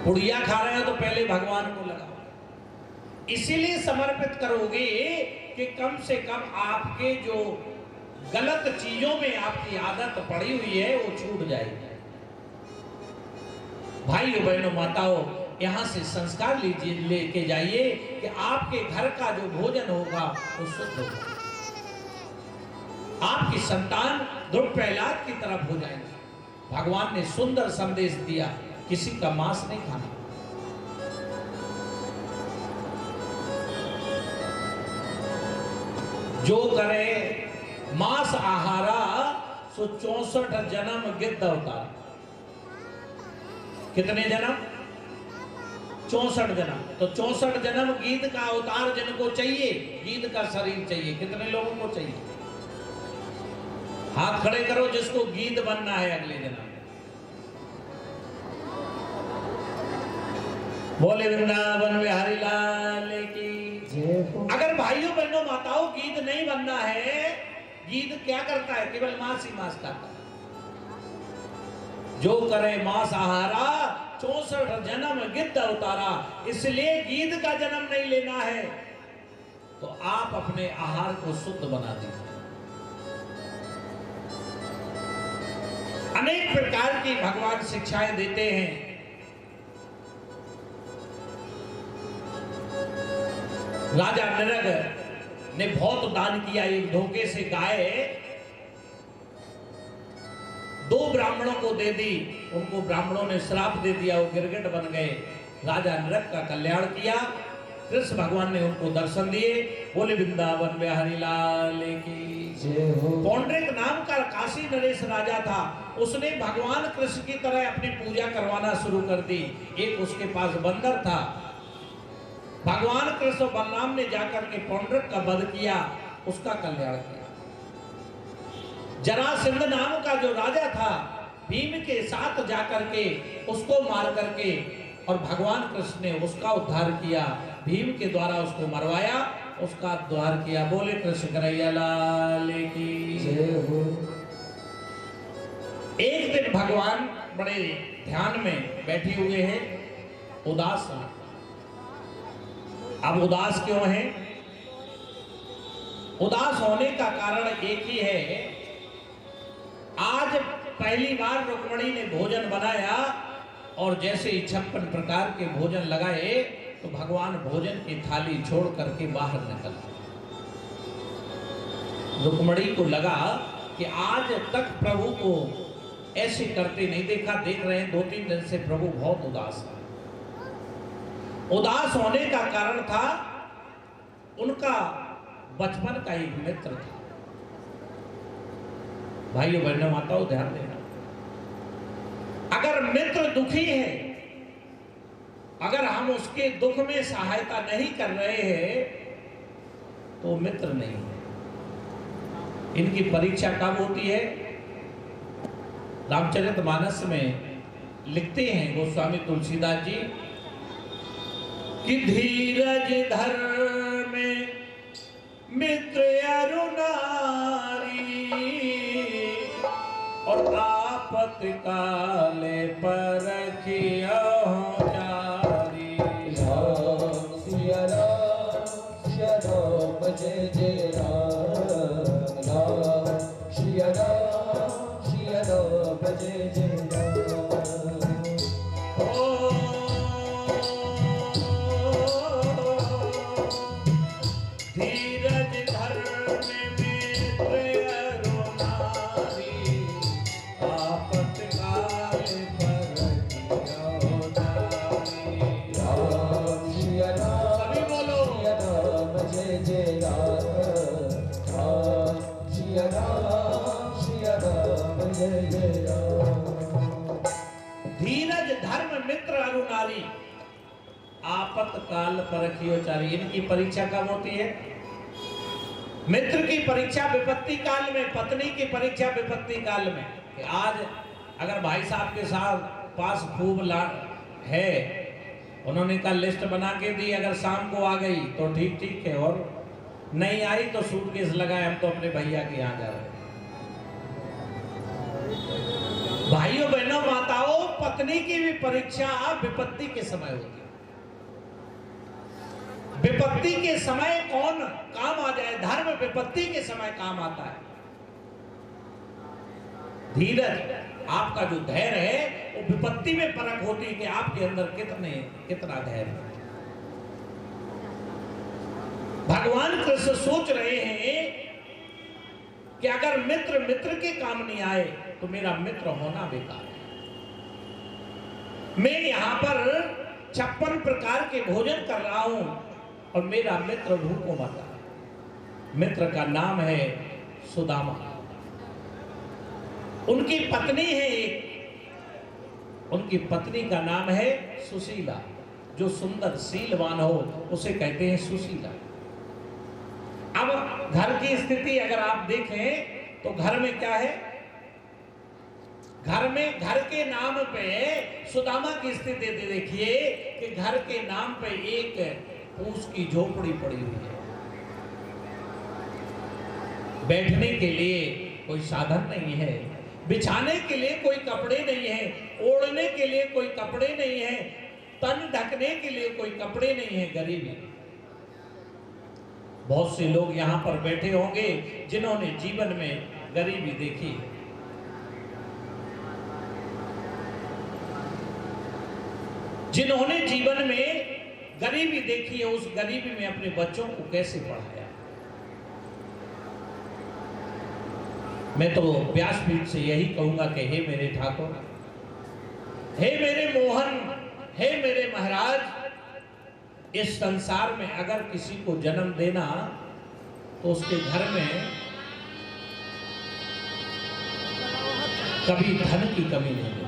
पुड़िया खा रहे हो तो पहले भगवान को लगाओ, इसीलिए समर्पित करोगे कि कम से कम आपके जो गलत चीजों में आपकी आदत पड़ी हुई है वो छूट जाएगी। भाइयों बहनों माताओं, यहां से संस्कार लीजिए, लेके जाइए कि आपके घर का जो भोजन होगा वो शुद्ध होगा, आपकी संतान ध्रुव प्रहलाद की तरफ हो जाएगी। भगवान ने सुंदर संदेश दिया, किसी का मांस नहीं खाना। जो करे मांस आहारा सो 64 जन्म गिद्ध अवतार। कितने जन्म? 64 जन्म। तो 64 जन्म गीध का अवतार जिनको चाहिए, गीध का शरीर चाहिए, कितने लोगों को चाहिए? हाथ खड़े करो जिसको गीध बनना है अगले जन्म। बोले वृंदावन बिहारी लाल की। अगर भाइयों बहनों माताओं गीध नहीं बनना है, गीध क्या करता है? केवल मांस ही मांस खाता है। जो करे मांस आहारा 64 जन्म गिद्ध अवतारा। इसलिए गीध का जन्म नहीं लेना है, तो आप अपने आहार को शुद्ध बना दीजिए। अनेक प्रकार की भगवान शिक्षाएं देते हैं। राजा नृग ने बहुत दान किया। एक धोखे से गाय 2 ब्राह्मणों को दे दी, उनको ब्राह्मणों ने श्राप दे दिया, वो गिरगिट बन गए। राजा नृग का कल्याण किया, कृष्ण भगवान ने उनको दर्शन दिए। बोले वृंदावन बिहारी लाल की जय हो। पौंड्रिक नाम का काशी नरेश राजा था, उसने भगवान कृष्ण की तरह अपनी पूजा करवाना शुरू कर दी। एक उसके पास बंदर था। भगवान कृष्ण बलराम ने जाकर के पौंड्रिक का वध किया, उसका कल्याण किया। जरासंध नाम का जो राजा था, भीम के साथ जाकर के उसको मार करके और भगवान कृष्ण ने उसका उद्धार किया। भीम के द्वारा उसको मरवाया, उसका उद्धार किया। बोले कृष्ण कन्हैया लाल की जय हो। एक दिन भगवान बड़े ध्यान में बैठे हुए हैं, उदास हैं। अब उदास क्यों हैं? उदास होने का कारण एक ही है। आज पहली बार रुक्मिणी ने भोजन बनाया और जैसे ही 56 प्रकार के भोजन लगाए तो भगवान भोजन की थाली छोड़ करके बाहर निकल गए। रुक्मिणी को लगा कि आज तक प्रभु को ऐसे करते नहीं देखा। देख रहे हैं 2-3 दिन से प्रभु बहुत उदास है। उदास होने का कारण था उनका बचपन का एक मित्र था। भाइयों बहनों माताओं ध्यान देना, अगर मित्र दुखी है, अगर हम उसके दुख में सहायता नहीं कर रहे हैं तो मित्र नहीं है। इनकी परीक्षा कब होती है? रामचरितमानस में लिखते हैं गोस्वामी तुलसीदास जी कि धीरज धर में मित्र अरु नारी और आपत काले परखियो जारी। राम सिया राम जय जय राम, राम सिया राम जय जय राम। धीरज धर्म मित्र अरु नारी आपत काल परखियो चारी। इनकी परीक्षा कब होती है? मित्र की परीक्षा विपत्ति काल में, पत्नी की परीक्षा विपत्ति काल में। आज अगर भाई साहब के साथ पास खूब लाड है, उन्होंने कहा लिस्ट बना के दी, अगर शाम को आ गई तो ठीक ठीक है, और नहीं आई तो सूटकेस लगाए, हम तो अपने भैया के यहाँ जा रहे हैं। भाइयों बहनों माताओं, पत्नी की भी परीक्षा विपत्ति के समय होती है। विपत्ति के समय कौन काम आ जाए, धर्म विपत्ति के समय काम आता है। धीरज, आपका जो धैर्य है वो विपत्ति में परख होती है कि आपके अंदर कितना धैर्य है। भगवान कृष्ण सोच रहे हैं कि अगर मित्र मित्र के काम नहीं आए तो मेरा मित्र होना बेकार है। मैं यहां पर 56 प्रकार के भोजन कर रहा हूं और मेरा मित्र भूखों मरता है। मित्र का नाम है सुदामा। उनकी पत्नी है एक, उनकी पत्नी का नाम है सुशीला। जो सुंदर शीलवान हो उसे कहते हैं सुशीला। अब घर की स्थिति अगर आप देखें तो घर में क्या है, घर में घर के नाम पे सुदामा की स्थिति देखिए कि घर के नाम पे एक फूस की झोपड़ी पड़ी हुई है। बैठने के लिए कोई साधन नहीं है, बिछाने के लिए कोई कपड़े नहीं है, ओढ़ने के लिए कोई कपड़े नहीं है, तन ढकने के लिए कोई कपड़े नहीं है। गरीबी। बहुत से लोग यहाँ पर बैठे होंगे जिन्होंने जीवन में गरीबी देखी। जिन्होंने जीवन में गरीबी देखी है, उस गरीबी में अपने बच्चों को कैसे पढ़ाया। मैं तो व्यासपीठ से यही कहूंगा कि हे मेरे ठाकुर, हे मेरे मोहन, हे मेरे महाराज, इस संसार में अगर किसी को जन्म देना तो उसके घर में कभी धन की कमी नहीं है।